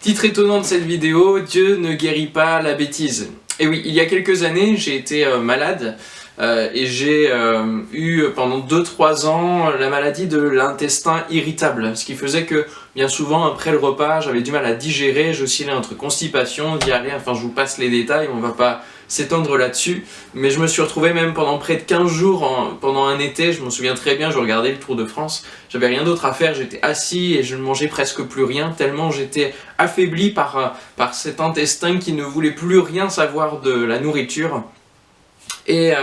Titre étonnant de cette vidéo, Dieu ne guérit pas la bêtise. Et oui, il y a quelques années, j'ai été malade et j'ai eu pendant 2-3 ans la maladie de l'intestin irritable. Ce qui faisait que bien souvent après le repas, j'avais du mal à digérer, j'oscillais entre constipation, diarrhée, enfin je vous passe les détails, on va pas s'étendre là-dessus. Mais je me suis retrouvé même pendant près de 15 jours, pendant un été, je m'en souviens très bien, je regardais le Tour de France, j'avais rien d'autre à faire, j'étais assis et je ne mangeais presque plus rien, tellement j'étais affaibli par cet intestin qui ne voulait plus rien savoir de la nourriture. Et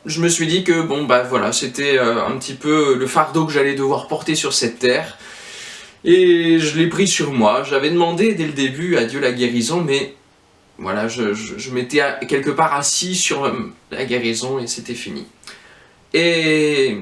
je me suis dit que bon bah voilà, c'était un petit peu le fardeau que j'allais devoir porter sur cette terre. Et je l'ai pris sur moi. J'avais demandé dès le début à Dieu la guérison, mais voilà, je m'étais quelque part assis sur la guérison et c'était fini. Et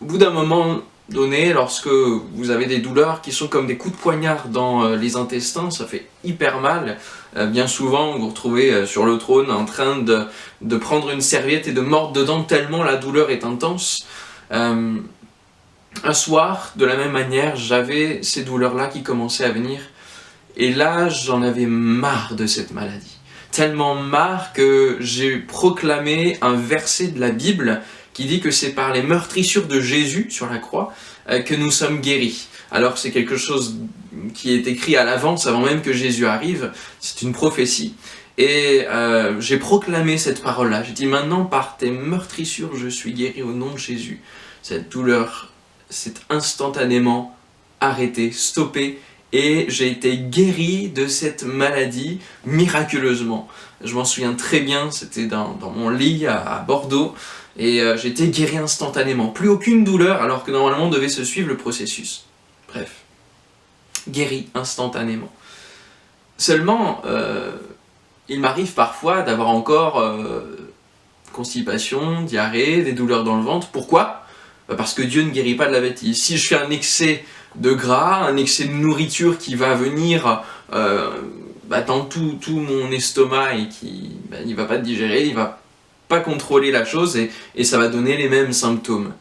au bout d'un moment donné, lorsque vous avez des douleurs qui sont comme des coups de poignard dans les intestins, ça fait hyper mal. Bien souvent, vous vous retrouvez sur le trône en train de prendre une serviette et de mordre dedans tellement la douleur est intense. Un soir, de la même manière, j'avais ces douleurs-là qui commençaient à venir. Et là, j'en avais marre de cette maladie. Tellement marre que j'ai proclamé un verset de la Bible qui dit que c'est par les meurtrissures de Jésus sur la croix que nous sommes guéris. Alors c'est quelque chose qui est écrit à l'avance, avant même que Jésus arrive, c'est une prophétie. Et j'ai proclamé cette parole-là, j'ai dit maintenant par tes meurtrissures je suis guéri au nom de Jésus. Cette douleur s'est instantanément arrêtée, stoppée, et j'ai été guéri de cette maladie miraculeusement. Je m'en souviens très bien, c'était dans mon lit à Bordeaux, et j'ai été guéri instantanément. Plus aucune douleur, alors que normalement devait se suivre le processus. Bref, guéri instantanément. Seulement, il m'arrive parfois d'avoir encore constipation, diarrhée, des douleurs dans le ventre. Pourquoi ? Parce que Dieu ne guérit pas de la bêtise. Si je fais un excès de gras, un excès de nourriture qui va venir dans tout mon estomac et qui il va pas digérer, il va pas contrôler la chose et ça va donner les mêmes symptômes.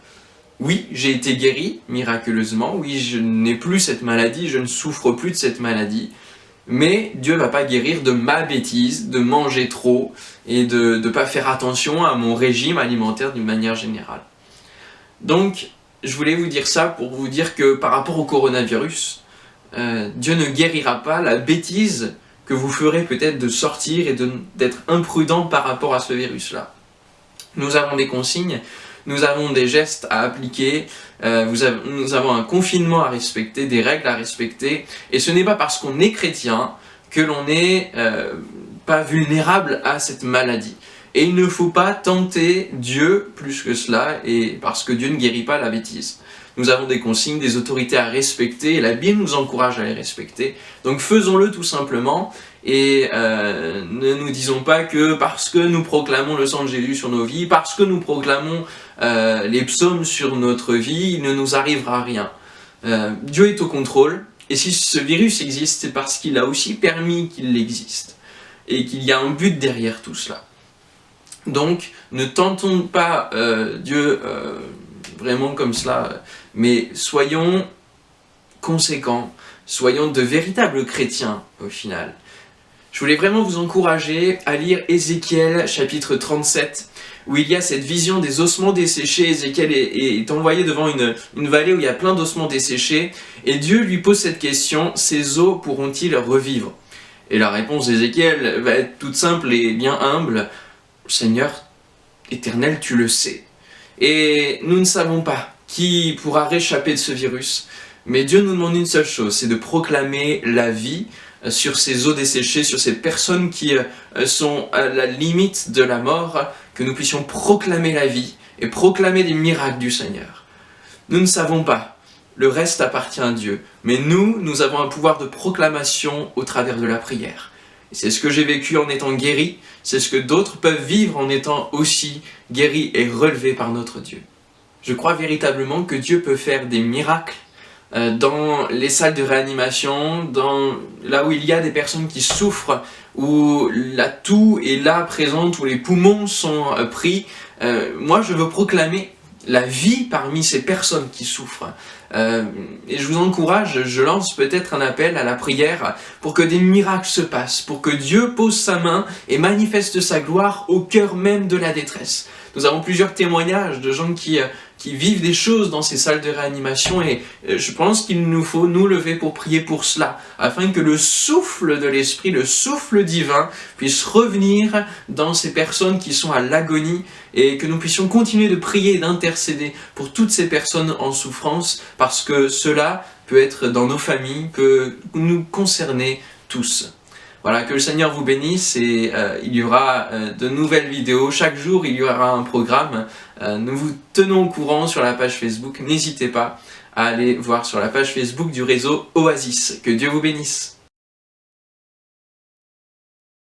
Oui, j'ai été guéri miraculeusement, oui, je n'ai plus cette maladie, je ne souffre plus de cette maladie, mais Dieu ne va pas guérir de ma bêtise, de manger trop et de ne pas faire attention à mon régime alimentaire d'une manière générale. Donc, je voulais vous dire ça pour vous dire que par rapport au coronavirus, Dieu ne guérira pas la bêtise que vous ferez peut-être de sortir et d'être imprudent par rapport à ce virus-là. Nous avons des consignes, nous avons des gestes à appliquer, nous avons un confinement à respecter, des règles à respecter, et ce n'est pas parce qu'on est chrétien que l'on n'est pas vulnérable à cette maladie. Et il ne faut pas tenter Dieu plus que cela, et parce que Dieu ne guérit pas la bêtise. Nous avons des consignes, des autorités à respecter, et la Bible nous encourage à les respecter. Donc faisons-le tout simplement, et ne nous disons pas que parce que nous proclamons le sang de Jésus sur nos vies, parce que nous proclamons les psaumes sur notre vie, il ne nous arrivera rien. Dieu est au contrôle, et si ce virus existe, c'est parce qu'il a aussi permis qu'il existe, et qu'il y a un but derrière tout cela. Donc, ne tentons pas Dieu vraiment comme cela, mais soyons conséquents, soyons de véritables chrétiens au final. Je voulais vraiment vous encourager à lire Ézéchiel chapitre 37, où il y a cette vision des ossements desséchés. Ézéchiel est envoyé devant une vallée où il y a plein d'ossements desséchés, et Dieu lui pose cette question, ces os pourront-ils revivre? Et la réponse d'Ézéchiel va être toute simple et bien humble, Seigneur éternel, tu le sais. Et nous ne savons pas qui pourra réchapper de ce virus, mais Dieu nous demande une seule chose, c'est de proclamer la vie sur ces os desséchés, sur ces personnes qui sont à la limite de la mort, que nous puissions proclamer la vie et proclamer les miracles du Seigneur. Nous ne savons pas, le reste appartient à Dieu, mais nous avons un pouvoir de proclamation au travers de la prière. C'est ce que j'ai vécu en étant guéri, c'est ce que d'autres peuvent vivre en étant aussi guéris et relevés par notre Dieu. Je crois véritablement que Dieu peut faire des miracles dans les salles de réanimation, là où il y a des personnes qui souffrent, où la toux est là présente, où les poumons sont pris. Moi je veux proclamer la vie parmi ces personnes qui souffrent. Et je vous encourage, je lance peut-être un appel à la prière pour que des miracles se passent, pour que Dieu pose sa main et manifeste sa gloire au cœur même de la détresse. Nous avons plusieurs témoignages de gens qui vivent des choses dans ces salles de réanimation et je pense qu'il nous faut nous lever pour prier pour cela, afin que le souffle de l'Esprit, le souffle divin puisse revenir dans ces personnes qui sont à l'agonie et que nous puissions continuer de prier et d'intercéder pour toutes ces personnes en souffrance parce que cela peut être dans nos familles, peut nous concerner tous. Voilà, que le Seigneur vous bénisse et il y aura de nouvelles vidéos. Chaque jour, il y aura un programme. Nous vous tenons au courant sur la page Facebook. N'hésitez pas à aller voir sur la page Facebook du réseau Oasis. Que Dieu vous bénisse.